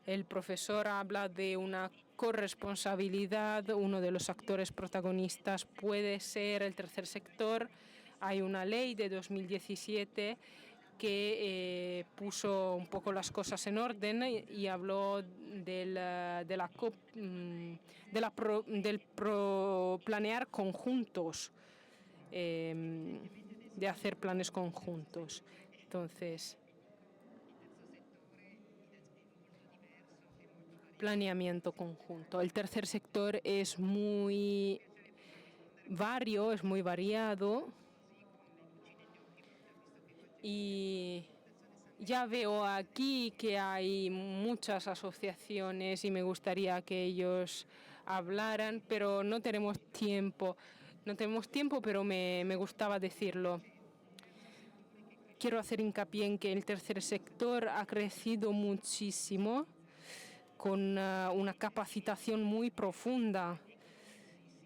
El profesor habla de una corresponsabilidad, uno de los actores protagonistas puede ser el tercer sector. Hay una ley de 2017 que puso un poco las cosas en orden y habló planear conjuntos, de hacer planes conjuntos. Entonces, planeamiento conjunto. El tercer sector es muy es muy variado. Y ya veo aquí que hay muchas asociaciones y me gustaría que ellos hablaran, pero no tenemos tiempo. No tenemos tiempo, pero me gustaba decirlo. Quiero hacer hincapié en que el tercer sector ha crecido muchísimo con una capacitación muy profunda.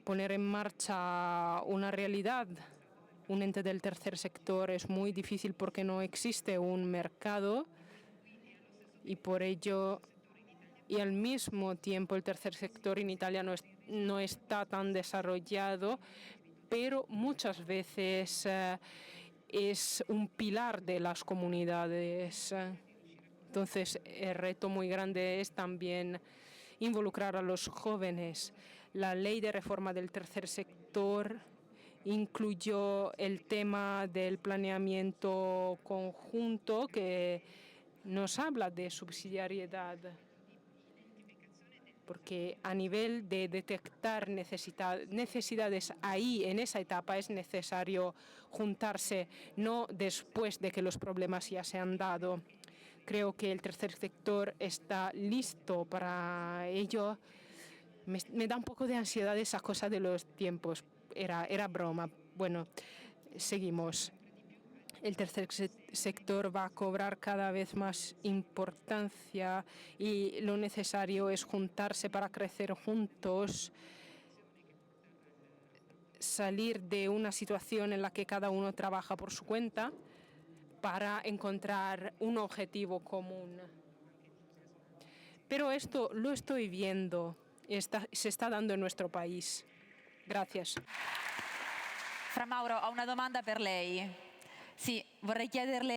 Poner en marcha una realidad. Un ente del tercer sector es muy difícil porque no existe un mercado y por ello y al mismo tiempo el tercer sector en Italia no está tan desarrollado, pero muchas veces es un pilar de las comunidades. Entonces el reto muy grande es también involucrar a los jóvenes. La ley de reforma del tercer sector incluyó el tema del planeamiento conjunto que nos habla de subsidiariedad, porque a nivel de detectar necesidades ahí, en esa etapa, es necesario juntarse, no después de que los problemas ya se han dado. Creo que el tercer sector está listo para ello. Me da un poco de ansiedad esa cosa de los tiempos. Era broma. Bueno, seguimos. El tercer sector va a cobrar cada vez más importancia y lo necesario es juntarse para crecer juntos, salir de una situación en la que cada uno trabaja por su cuenta para encontrar un objetivo común. Pero esto lo estoy viendo, se está dando en nuestro país. Gracias. Fra Mauro, ho una domanda per lei. Sì, vorrei chiederle...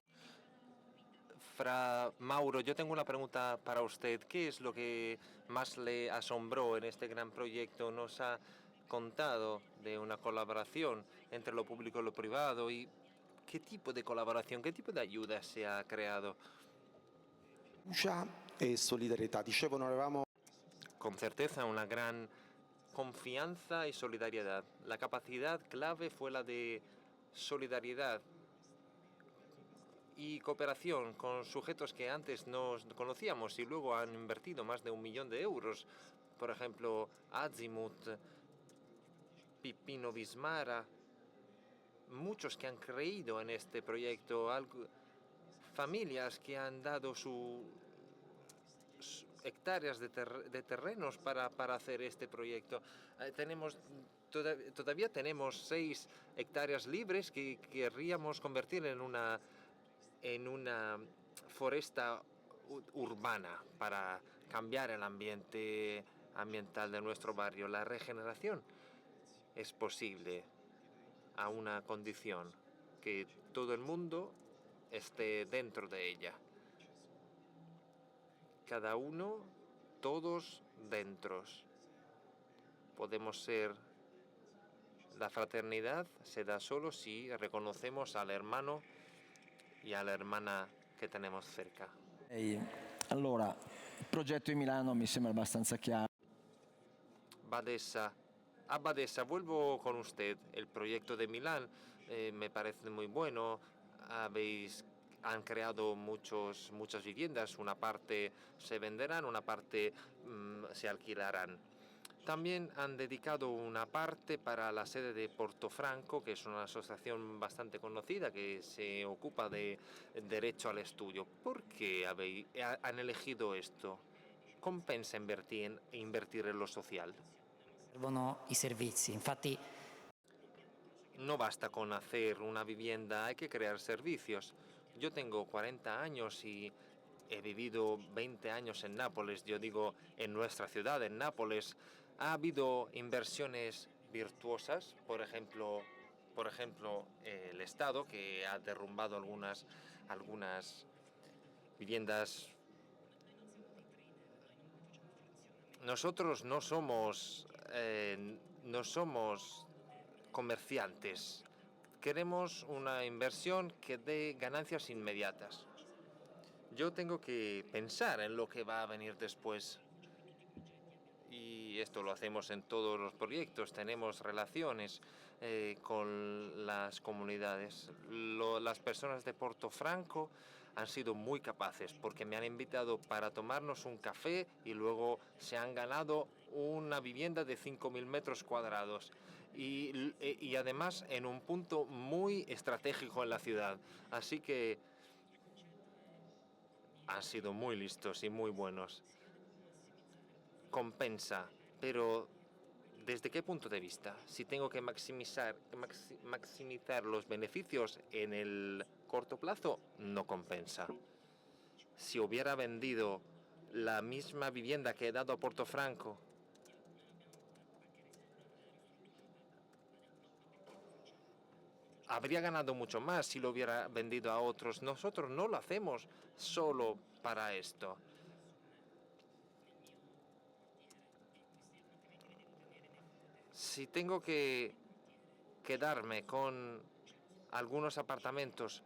Fra Mauro, yo tengo una pregunta para usted. ¿Qué es lo que más le asombró en este gran proyecto? Nos ha contado de una colaboración entre lo público y lo privado. ¿Y qué tipo de colaboración, qué tipo de ayuda se ha creado? Fiducia e solidarietà. Dicevo, non avevamo... Con certeza, una gran confianza y solidaridad. La capacidad clave fue la de solidaridad y cooperación con sujetos que antes no conocíamos y luego han invertido más de 1 millón de euros. Por ejemplo, Azimut, Pipino Vismara, muchos que han creído en este proyecto, familias que han dado sus hectáreas de terrenos para hacer este proyecto. Todavía tenemos 6 hectáreas libres que querríamos convertir en una foresta urbana para cambiar el ambiente ambiental de nuestro barrio. La regeneración es posible a una condición que todo el mundo esté dentro de ella. Cada uno, todos dentros. Podemos ser... La fraternidad se da solo si reconocemos al hermano e alla hermana che tenemos cerca. Allora, il progetto di Milano mi sembra abbastanza chiaro. Badessa, vuelvo con usted. El proyecto de Milán me parece muy bueno. Han creado muchas viviendas. Una parte se venderán, una parte se alquilarán. También han dedicado una parte para la sede de Portofranco, que es una asociación bastante conocida que se ocupa de derecho al estudio. ¿Por qué han elegido esto? ¿Compensa invertir en lo social? Servono i servizi, infatti... No basta con hacer una vivienda, hay que crear servicios. Yo tengo 40 años y he vivido 20 años en Nápoles, yo digo en nuestra ciudad, en Nápoles, ha habido inversiones virtuosas, por ejemplo, el Estado, que ha derrumbado algunas viviendas. Nosotros no somos comerciantes. Queremos una inversión que dé ganancias inmediatas. Yo tengo que pensar en lo que va a venir después. Y esto lo hacemos en todos los proyectos. Tenemos relaciones con las comunidades. Las personas de Portofranco han sido muy capaces porque me han invitado para tomarnos un café y luego se han ganado una vivienda de 5.000 metros cuadrados. Y además en un punto muy estratégico en la ciudad. Así que han sido muy listos y muy buenos. Compensa, pero ¿desde qué punto de vista? Si tengo que maximizar los beneficios en el corto plazo, no compensa. Si hubiera vendido la misma vivienda que he dado a Portofranco, habría ganado mucho más si lo hubiera vendido a otros. Nosotros no lo hacemos solo para esto. Si tengo que quedarme con algunos apartamentos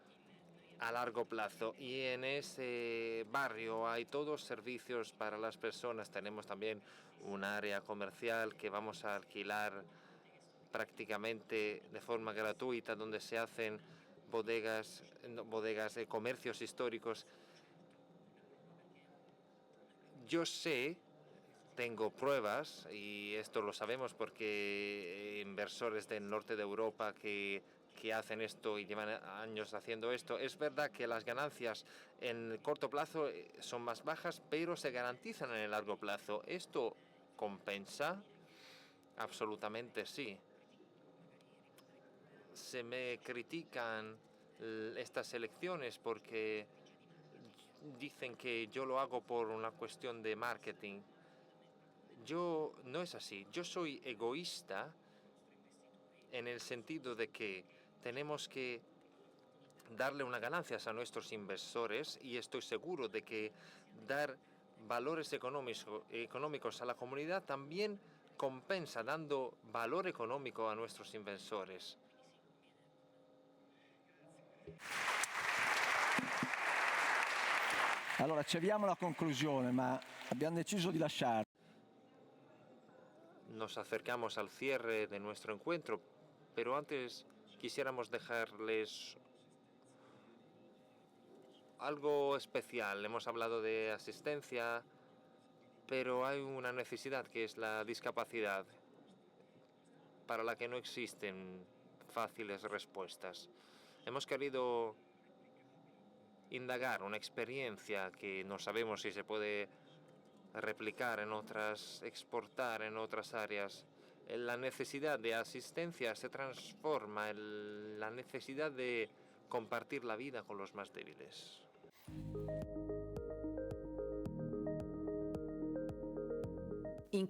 a largo plazo y en ese barrio hay todos servicios para las personas, tenemos también un área comercial que vamos a alquilar prácticamente de forma gratuita, donde se hacen bodegas de comercios históricos. Yo sé, tengo pruebas, y esto lo sabemos porque inversores del norte de Europa que hacen esto y llevan años haciendo esto, es verdad que las ganancias en el corto plazo son más bajas, pero se garantizan en el largo plazo. ¿Esto compensa? Absolutamente sí. Se me critican estas elecciones porque dicen que yo lo hago por una cuestión de marketing. No es así. Yo soy egoísta en el sentido de que tenemos que darle unas ganancias a nuestros inversores y estoy seguro de que dar valores económicos a la comunidad también compensa dando valor económico a nuestros inversores. Allora, ci avviamo alla conclusione, ma abbiamo deciso di lasciare. Nos acercamos al cierre de nuestro encuentro, pero antes quisiéramos dejarles algo especial. Hemos hablado de asistencia, pero hay una necesidad que es la discapacidad, para la que no existen fáciles respuestas. Hemos querido indagar una experiencia que no sabemos si se puede replicar en otras, exportar en otras áreas. La necesidad de asistencia se transforma en la necesidad de compartir la vida con los más débiles. En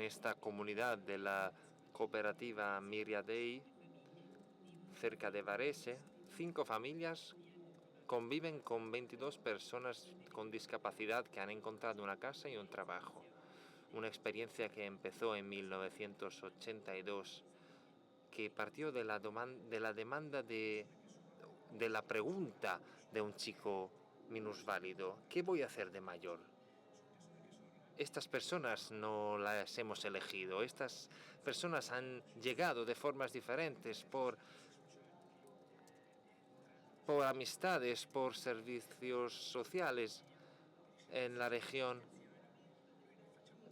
esta comunidad de la cooperativa Miriadei, cerca de Varese, 5 familias conviven con 22 personas con discapacidad que han encontrado una casa y un trabajo. Una experiencia que empezó en 1982, que partió de la demanda de la pregunta de un chico minusválido: ¿qué voy a hacer de mayor? Estas personas no las hemos elegido, estas personas han llegado de formas diferentes por amistades, por servicios sociales en la región.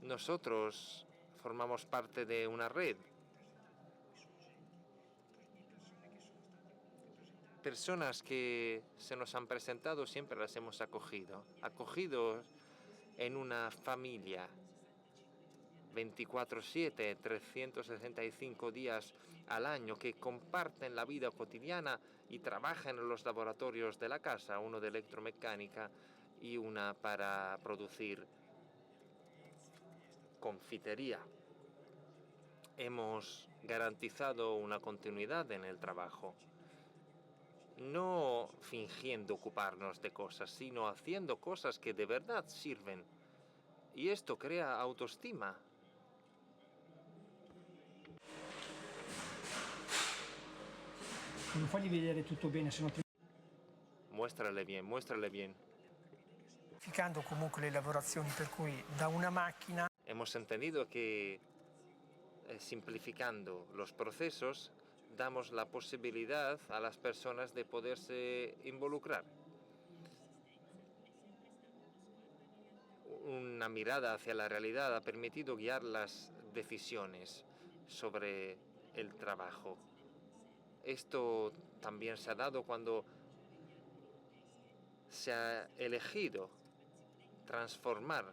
Nosotros formamos parte de una red. Personas que se nos han presentado siempre las hemos acogido en una familia 24/7, 365 días al año, que comparten la vida cotidiana y trabajan en los laboratorios de la casa, uno de electromecánica y una para producir confitería. Hemos garantizado una continuidad en el trabajo, no fingiendo ocuparnos de cosas, sino haciendo cosas que de verdad sirven. Y esto crea autoestima. Non fagli vedere tutto bene, se no ti... Muéstrale bien, muéstrale bien. Semplificando comunque le lavorazioni, per cui da una macchina... Hemos entendido que simplificando los procesos damos la posibilidad a las personas de poderse involucrar. Una mirada hacia la realidad ha permitido guiar las decisiones sobre el trabajo. Esto también se ha dado cuando se ha elegido transformar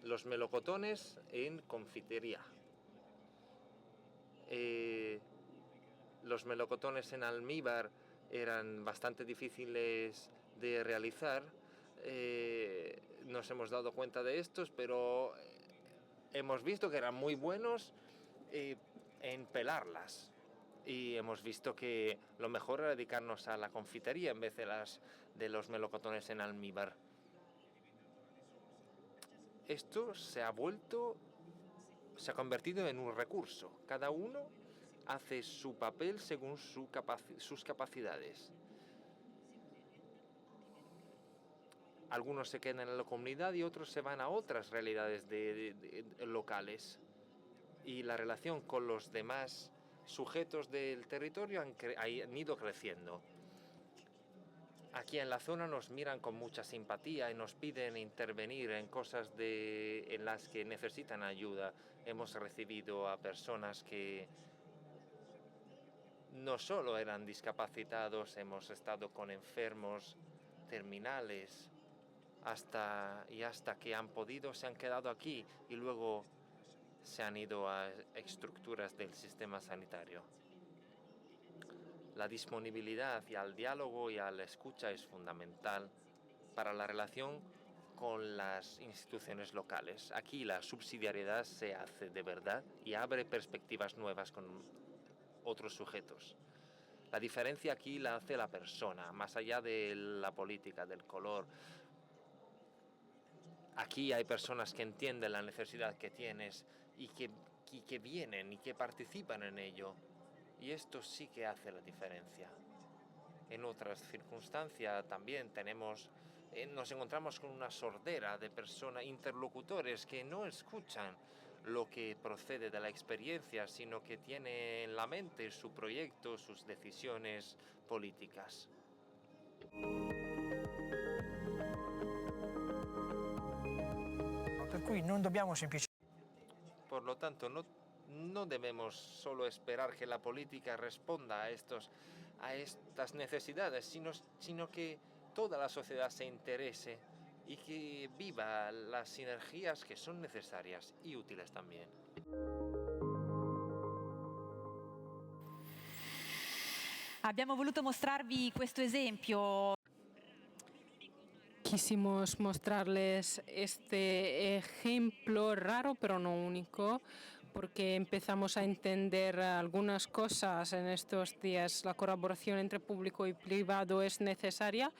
los melocotones en confitería. Los melocotones en almíbar eran bastante difíciles de realizar. Nos hemos dado cuenta de estos, pero hemos visto que eran muy buenos en pelarlas. Y hemos visto que lo mejor era dedicarnos a la confitería en vez de los melocotones en almíbar. Esto se ha convertido en un recurso. Cada uno hace su papel según sus capacidades. Algunos se quedan en la comunidad y otros se van a otras realidades locales. Y la relación con los demás sujetos del territorio han ido creciendo. Aquí en la zona nos miran con mucha simpatía y nos piden intervenir en cosas en las que necesitan ayuda. Hemos recibido a personas que no solo eran discapacitados, hemos estado con enfermos terminales, hasta que han podido, se han quedado aquí y luego se han ido a estructuras del sistema sanitario. La disponibilidad y al diálogo y a la escucha es fundamental para la relación con las instituciones locales. Aquí la subsidiariedad se hace de verdad y abre perspectivas nuevas con otros sujetos. La diferencia aquí la hace la persona, más allá de la política, del color. Aquí hay personas que entienden la necesidad que tienes y que vienen y que participan en ello. Y esto sí que hace la diferencia. En otras circunstancias también nos encontramos con una sordera de personas, interlocutores que no escuchan lo que procede de la experiencia, sino que tienen en la mente su proyecto, sus decisiones políticas. Per cui non dobbiamo semplicemente... Por lo tanto, no debemos solo esperar que la política responda a estas necesidades, sino que toda la sociedad se interese y que viva las sinergias que son necesarias y útiles también. Abbiamo voluto mostrarvi questo esempio. Quisimos mostrarles este ejemplo raro pero no único, porque empezamos a entender algunas cosas en estos días. La colaboración entre público y privado es necesaria,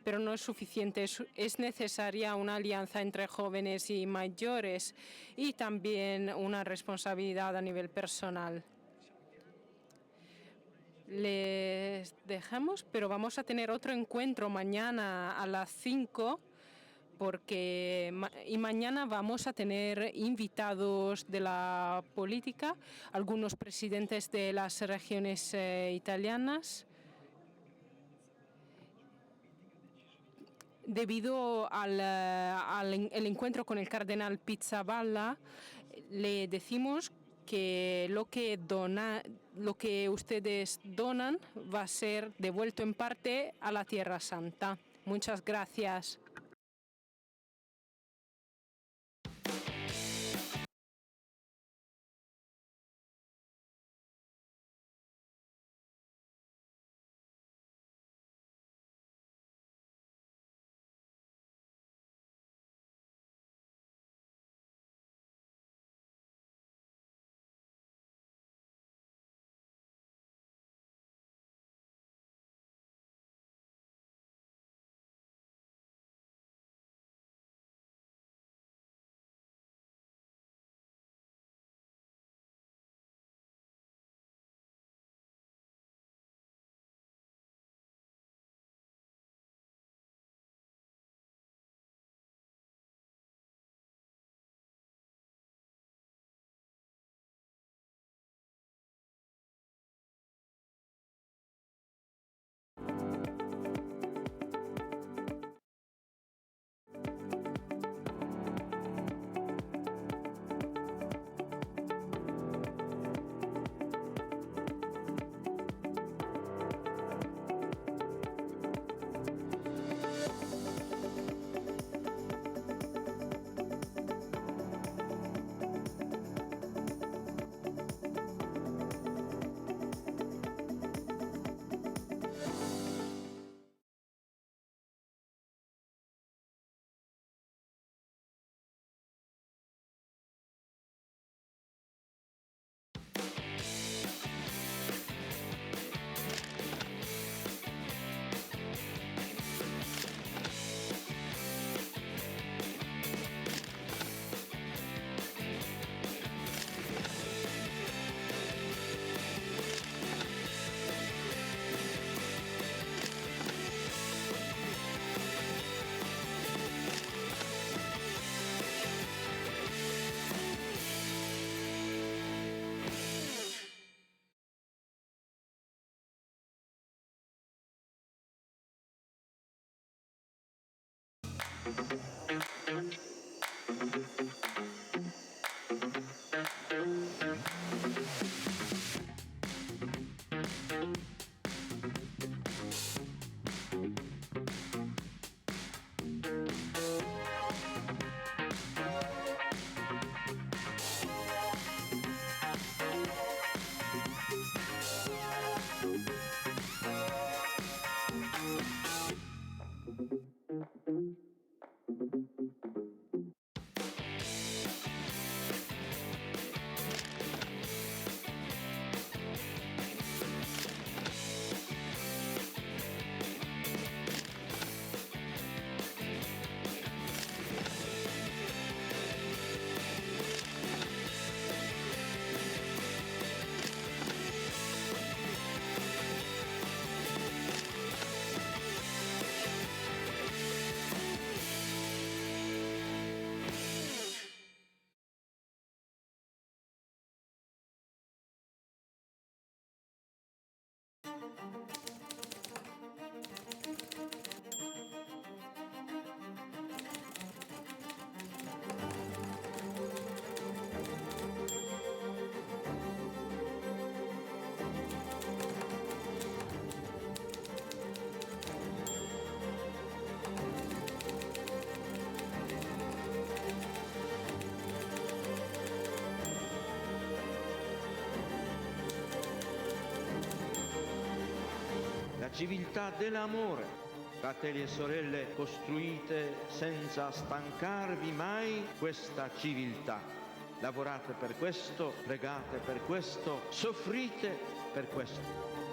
pero no es suficiente. Es necesaria una alianza entre jóvenes y mayores y también una responsabilidad a nivel personal. Les dejamos, pero vamos a tener otro encuentro mañana a las 5, y mañana vamos a tener invitados de la política, algunos presidentes de las regiones italianas. Debido al encuentro con el cardenal Pizzaballa, le decimos que lo que ustedes donan va a ser devuelto en parte a la Tierra Santa. Muchas gracias. civiltà dell'amore, fratelli e sorelle, costruite senza stancarvi mai questa civiltà. Lavorate per questo, pregate per questo, soffrite per questo.